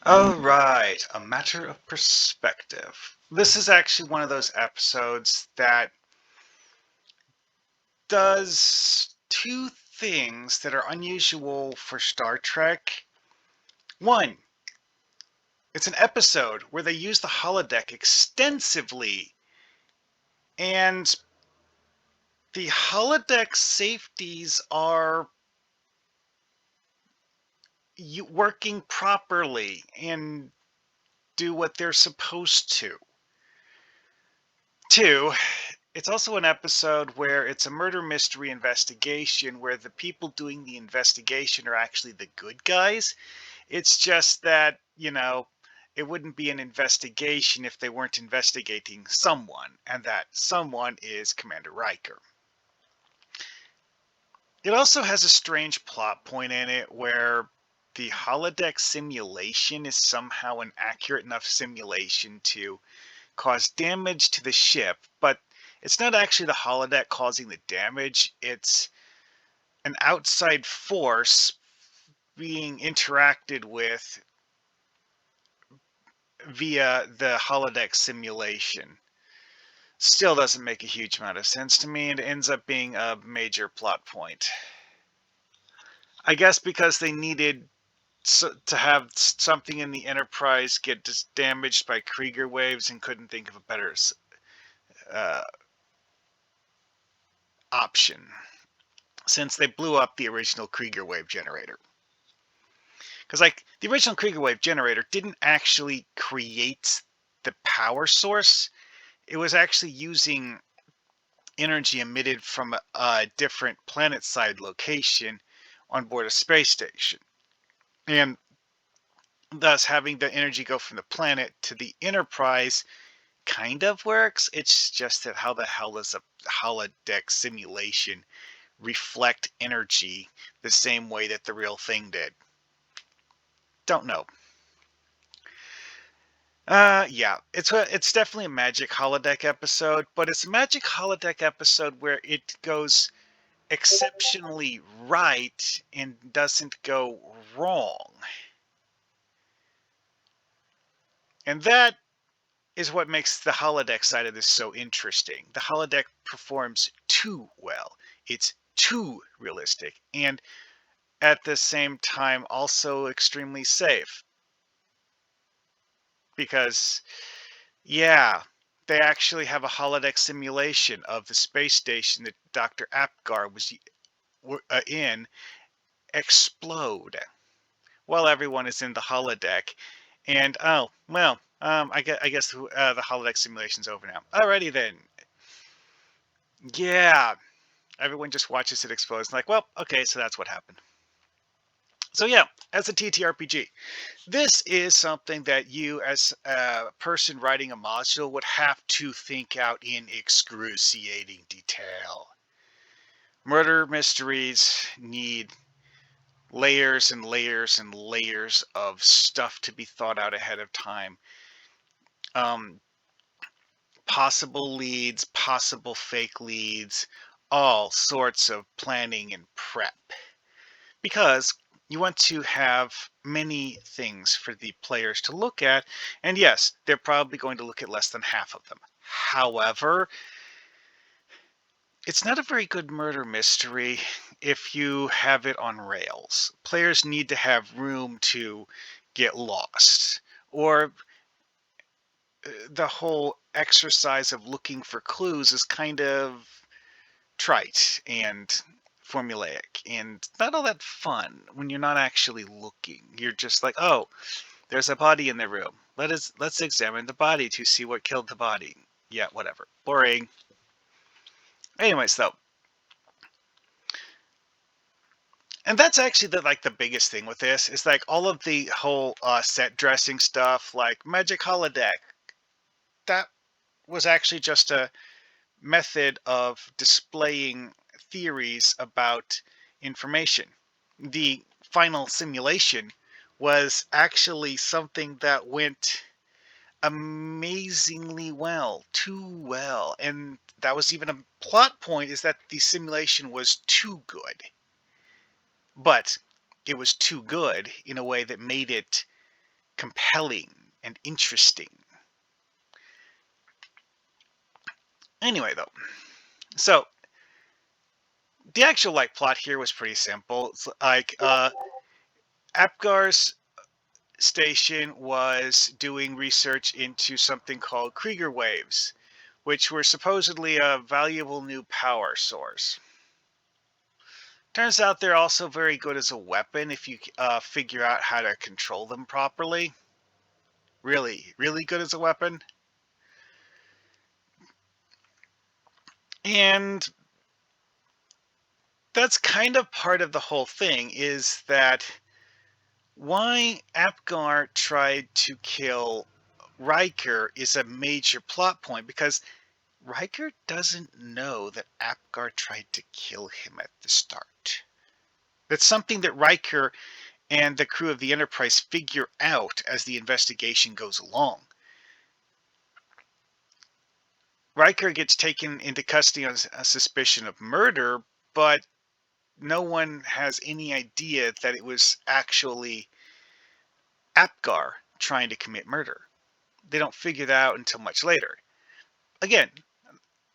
All right, a matter of perspective. This is actually one of those episodes that does two things that are unusual for Star Trek. One, it's an episode where they use the holodeck extensively, and the holodeck safeties are working properly and do what they're supposed to. Two, it's also an episode where it's a murder mystery investigation where the people doing the investigation are actually the good guys. It's just that, it wouldn't be an investigation if they weren't investigating someone, and that someone is Commander Riker. It also has a strange plot point in it where the holodeck simulation is somehow an accurate enough simulation to cause damage to the ship, but it's not actually the holodeck causing the damage. It's an outside force being interacted with via the holodeck simulation. Still doesn't make a huge amount of sense to me, and ends up being a major plot point. I guess because they needed to have something in the Enterprise get damaged by Krieger waves and couldn't think of a better uh, option, since they blew up the original Krieger wave generator. Because, the original Krieger wave generator didn't actually create the power source. It was actually using energy emitted from a different planet-side location on board a space station. And thus, having the energy go from the planet to the Enterprise kind of works. It's just that how the hell does a holodeck simulation reflect energy the same way that the real thing did? Don't know. Yeah, it's definitely a magic holodeck episode, but it's a magic holodeck episode where it goes exceptionally right and doesn't go wrong. And that is what makes the holodeck side of this so interesting. The holodeck performs too well. It's too realistic, and at the same time also extremely safe. Because, yeah, they actually have a holodeck simulation of the space station that Dr. Apgar was in explode while everyone is in the holodeck. And, oh, well, I guess the holodeck simulation's over now. Alrighty then. Yeah, everyone just watches it explode. It's like, well, okay, so that's what happened. So yeah, as a TTRPG, this is something that you, as a person writing a module, would have to think out in excruciating detail. Murder mysteries need layers and layers and layers of stuff to be thought out ahead of time. Possible leads, possible fake leads, all sorts of planning and prep. Because you want to have many things for the players to look at, and yes, they're probably going to look at less than half of them. However, it's not a very good murder mystery if you have it on rails. Players need to have room to get lost, or the whole exercise of looking for clues is kind of trite and formulaic and not all that fun when you're not actually looking. You're just like, oh, there's a body in the room. Let's examine the body to see what killed the body. Yeah, whatever. Boring. Anyways, though. And that's actually the biggest thing with this is all of the whole set dressing stuff, like Magic Holodeck. That was actually just a method of displaying theories about information. The final simulation was actually something that went amazingly well, too well. And that was even a plot point, is that the simulation was too good. But it was too good in a way that made it compelling and interesting. Anyway, though, so the actual plot here was pretty simple. It's Apgar's station was doing research into something called Krieger waves, which were supposedly a valuable new power source. Turns out they're also very good as a weapon if you figure out how to control them properly. Really, really good as a weapon. And that's kind of part of the whole thing, is that why Apgar tried to kill Riker is a major plot point, because Riker doesn't know that Apgar tried to kill him at the start. That's something that Riker and the crew of the Enterprise figure out as the investigation goes along. Riker gets taken into custody on a suspicion of murder, but no one has any idea that it was actually Apgar trying to commit murder. They don't figure that out until much later. Again,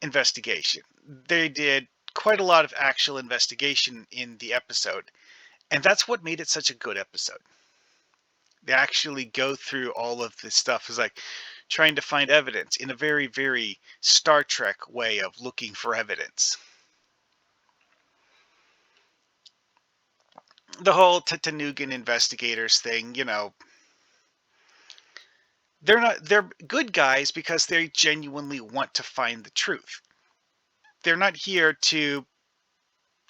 investigation. They did quite a lot of actual investigation in the episode, and that's what made it such a good episode. They actually go through all of this stuff. It's like trying to find evidence in a very, very Star Trek way of looking for evidence. The whole Tanugan investigators thing, they're good guys because they genuinely want to find the truth. They're not here to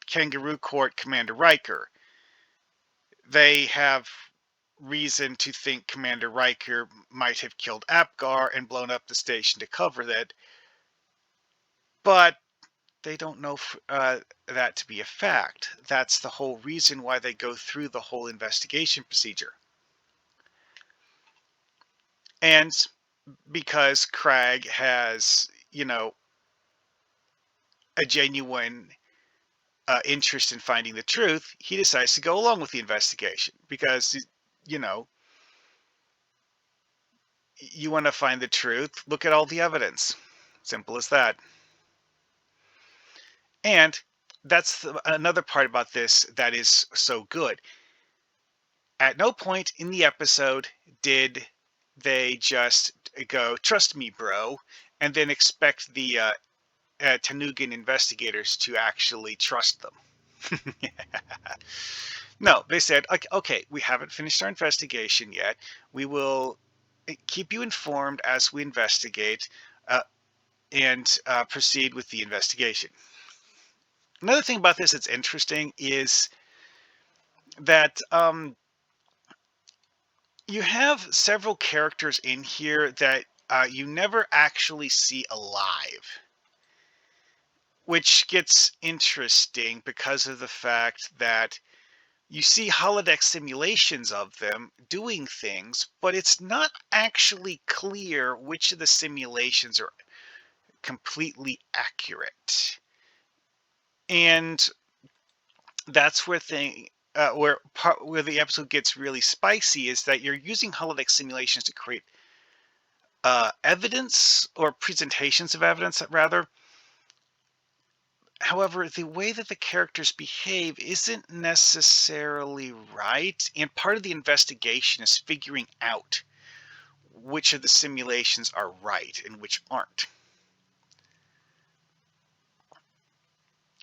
kangaroo court Commander Riker. They have reason to think Commander Riker might have killed Apgar and blown up the station to cover that, but they don't know that to be a fact. That's the whole reason why they go through the whole investigation procedure. And because Cragg has, a genuine interest in finding the truth, he decides to go along with the investigation because, you want to find the truth, look at all the evidence. Simple as that. And that's another part about this that is so good. At no point in the episode did they just go, "Trust me, bro," and then expect the Tanugan investigators to actually trust them. No, they said, okay, we haven't finished our investigation yet. We will keep you informed as we investigate and proceed with the investigation. Another thing about this that's interesting is that you have several characters in here that you never actually see alive, which gets interesting because of the fact that you see holodeck simulations of them doing things, but it's not actually clear which of the simulations are completely accurate. And that's where where the episode gets really spicy, is that you're using holodeck simulations to create evidence, or presentations of evidence rather. However, the way that the characters behave isn't necessarily right, and part of the investigation is figuring out which of the simulations are right and which aren't.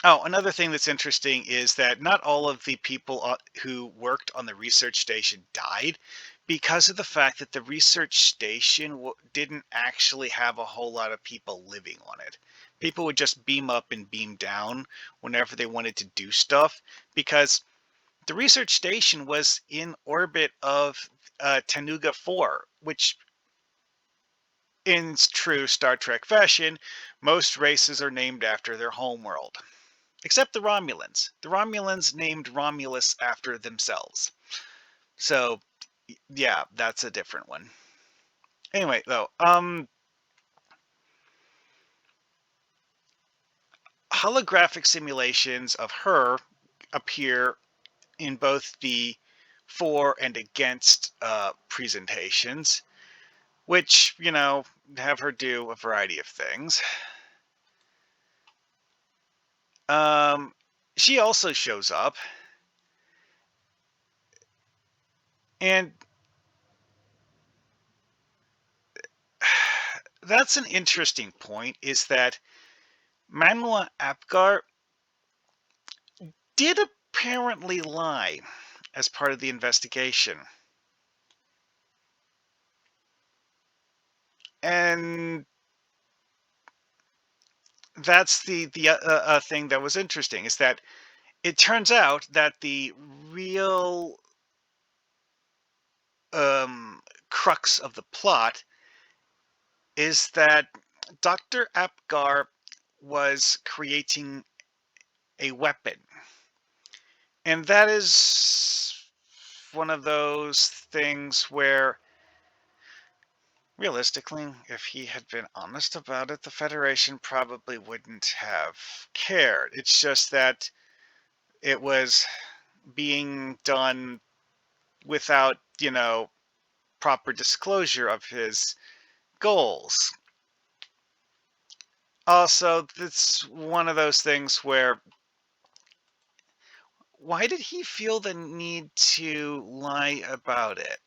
Oh, another thing that's interesting is that not all of the people who worked on the research station died, because of the fact that the research station didn't actually have a whole lot of people living on it. People would just beam up and beam down whenever they wanted to do stuff, because the research station was in orbit of Tanuga 4, which in true Star Trek fashion, most races are named after their homeworld. Except the Romulans. The Romulans named Romulus after themselves. So, yeah, that's a different one. Anyway, though, holographic simulations of her appear in both the for and against presentations, which, have her do a variety of things. She also shows up, and that's an interesting point, is that Manuel Apgar did apparently lie as part of the investigation. And that's the thing that was interesting, is that it turns out that the real crux of the plot is that Dr. Apgar was creating a weapon. And that is one of those things where, realistically, if he had been honest about it, the Federation probably wouldn't have cared. It's just that it was being done without, proper disclosure of his goals. Also, it's one of those things where, why did he feel the need to lie about it?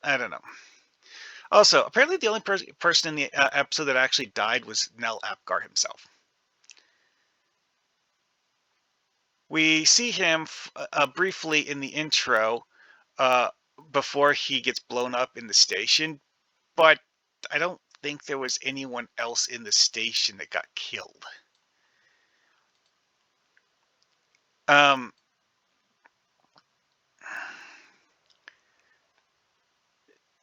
I don't know. Also, apparently the only person in the episode that actually died was Nell Apgar himself. We see him briefly in the intro uh, before he gets blown up in the station, but I don't think there was anyone else in the station that got killed. Um,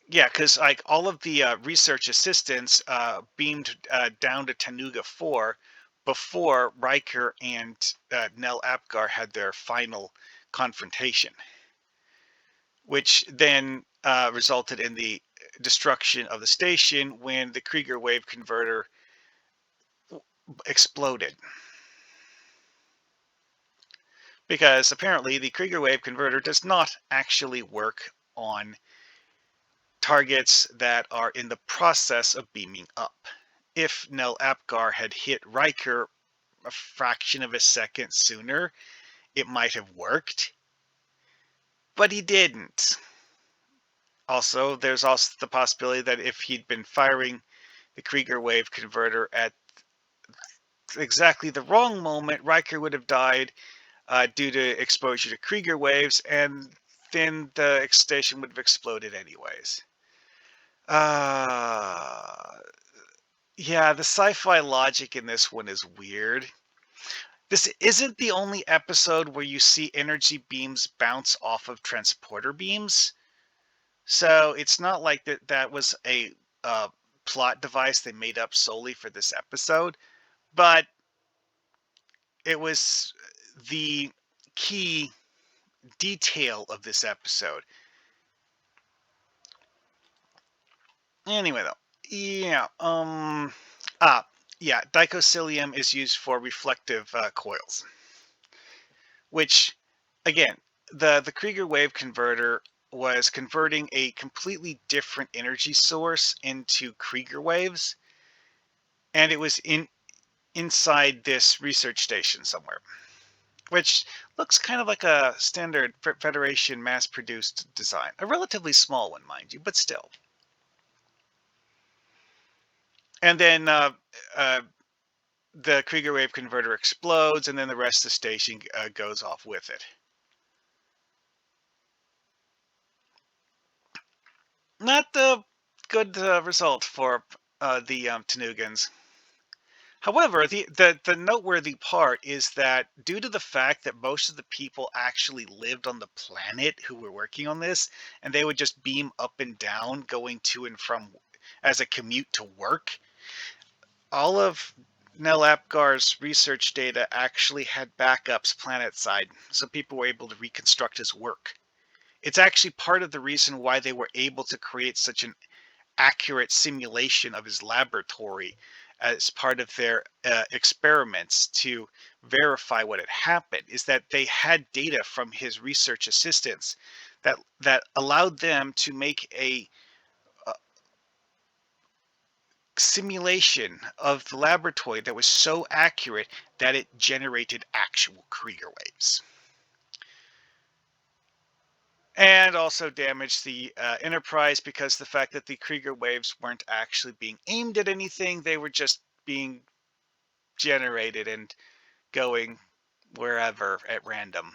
yeah, because like all of the research assistants beamed down to Tanuga 4 before Riker and Nell Apgar had their final confrontation, which then resulted in the destruction of the station when the Krieger wave converter exploded. Because apparently the Krieger wave converter does not actually work on targets that are in the process of beaming up. If Nell Apgar had hit Riker a fraction of a second sooner, it might have worked, but he didn't. Also, there's also the possibility that if he'd been firing the Krieger wave converter at exactly the wrong moment, Riker would have died due to exposure to Krieger waves, and then the station would have exploded anyways. Yeah, the sci-fi logic in this one is weird. This isn't the only episode where you see energy beams bounce off of transporter beams. So it's not like that was a plot device they made up solely for this episode, but it was the key detail of this episode. Anyway, though, yeah, dicosilium is used for reflective coils, which, again, the Krieger wave converter was converting a completely different energy source into Krieger waves, and it was inside this research station somewhere, which looks kind of like a standard Federation mass-produced design. A relatively small one, mind you, but still. And then the Krieger wave converter explodes, and then the rest of the station goes off with it. Not the good result for the Tanugans. However, the noteworthy part is that due to the fact that most of the people actually lived on the planet who were working on this, and they would just beam up and down going to and from as a commute to work, all of Nell Apgar's research data actually had backups planet-side, so people were able to reconstruct his work. It's actually part of the reason why they were able to create such an accurate simulation of his laboratory as part of their experiments to verify what had happened, is that they had data from his research assistants that allowed them to make a simulation of the laboratory that was so accurate that it generated actual Krieger waves. And also damaged the Enterprise because the fact that the Krieger waves weren't actually being aimed at anything, they were just being generated and going wherever at random.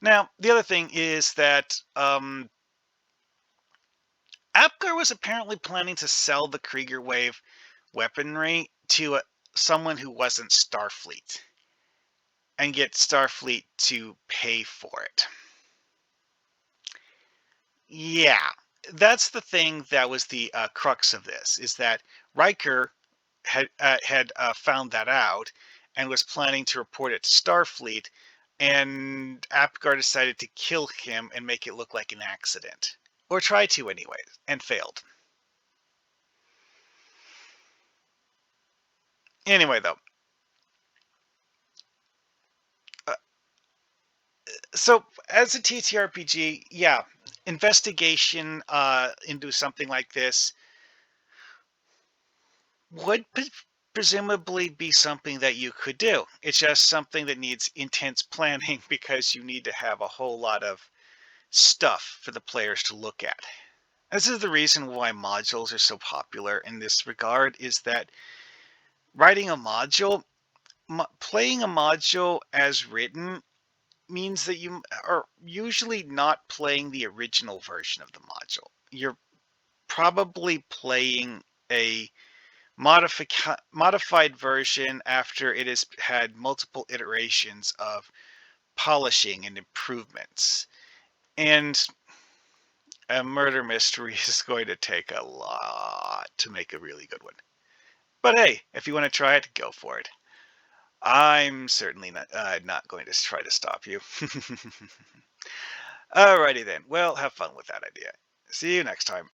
Now, the other thing is that Apgar was apparently planning to sell the Krieger wave weaponry to someone who wasn't Starfleet and get Starfleet to pay for it. Yeah, that's the thing that was the crux of this, is that Riker had found that out and was planning to report it to Starfleet, and Apgar decided to kill him and make it look like an accident, or try to anyway, and failed. Anyway, though, uh, so as a TTRPG, yeah, investigation into something like this would presumably be something that you could do. It's just something that needs intense planning because you need to have a whole lot of stuff for the players to look at. This is the reason why modules are so popular in this regard, is that writing a module, playing a module as written means that you are usually not playing the original version of the module. You're probably playing a modified version after it has had multiple iterations of polishing and improvements. And a murder mystery is going to take a lot to make a really good one. But hey, if you want to try it, go for it. I'm certainly not going to try to stop you. Alrighty then. Well, have fun with that idea. See you next time.